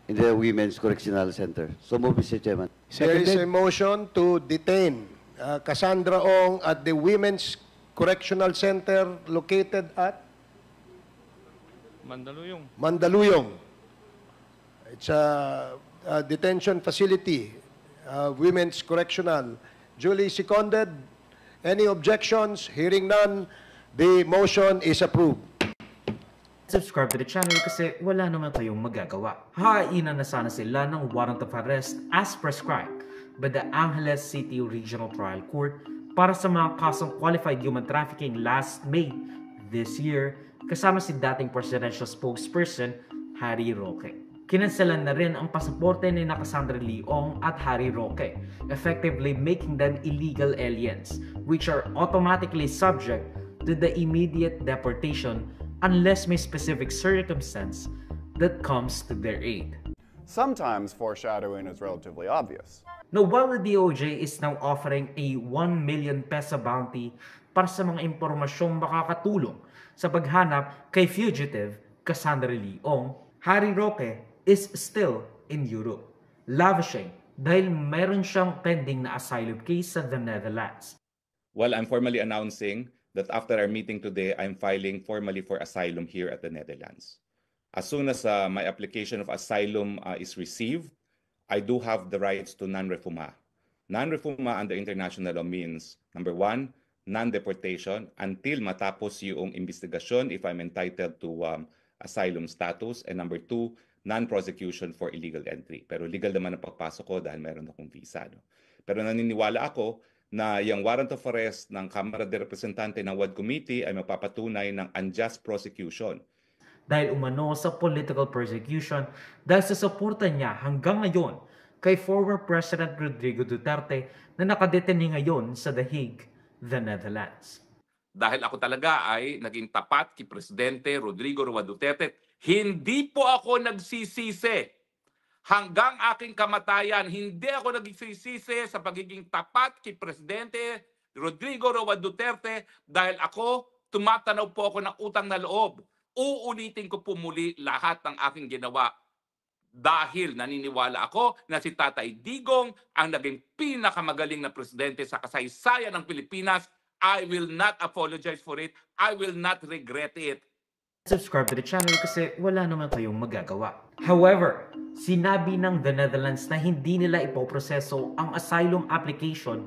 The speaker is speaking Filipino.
in the Women's Correctional Center. So move, Mr. Chairman. There is a motion to detain Cassandra Ong at the Women's Correctional Center located at Mandaluyong. It's a detention facility, Women's Correctional. Duly seconded. Any objections? Hearing none, the motion is approved. Subscribe to the channel kasi wala naman kayong magagawa. Hainan na sana sila ng warrant of arrest as prescribed by the Angeles City Regional Trial Court para sa mga kasong qualified human trafficking last May this year kasama si dating presidential spokesperson Harry Roque. Kinanselan na rin ang pasaporte ni Cassandra Leong at Harry Roque, effectively making them illegal aliens, which are automatically subject to the immediate deportation unless may specific circumstance that comes to their aid. Sometimes foreshadowing is relatively obvious. Now, while the DOJ is now offering a 1 million peso bounty para sa mga impormasyong makakatulong sa paghanap kay fugitive Cassandra Leong, Harry Roque is still in Europe, lavishing dahil meron siyang pending na asylum case sa the Netherlands. Well, I'm formally announcing that after our meeting today, I'm filing formally for asylum here at the Netherlands. As soon as my application of asylum is received, I do have the rights to non-refoulement. Non-refoulement under international law means, number one, non-deportation until matapos yung investigasyon if I'm entitled to asylum status, and number two, non-prosecution for illegal entry. Pero legal naman ang pagpasok ko dahil meron akong visa. No? Pero naniniwala ako na yung warrant of arrest ng Kamara de Representante ng WAD Committee ay mapapatunay ng unjust prosecution. Dahil umano sa political persecution dahil sa suporta niya hanggang ngayon kay former President Rodrigo Duterte na nakadeteni ngayon sa The Hague, the Netherlands. Dahil ako talaga ay naging tapat kay Presidente Rodrigo Roa Duterte, hindi po ako nagsisisi. Hanggang aking kamatayan, hindi ako nagsisisi sa pagiging tapat kay Presidente Rodrigo Roa Duterte dahil ako, tumatanaw po ako ng utang na loob. Uulitin ko po muli lahat ng aking ginawa dahil naniniwala ako na si Tatay Digong ang naging pinakamagaling na presidente sa kasaysayan ng Pilipinas. I will not apologize for it. I will not regret it. Subscribe to the channel kasi wala naman kayong magagawa. However, sinabi ng the Netherlands na hindi nila ipoproseso ang asylum application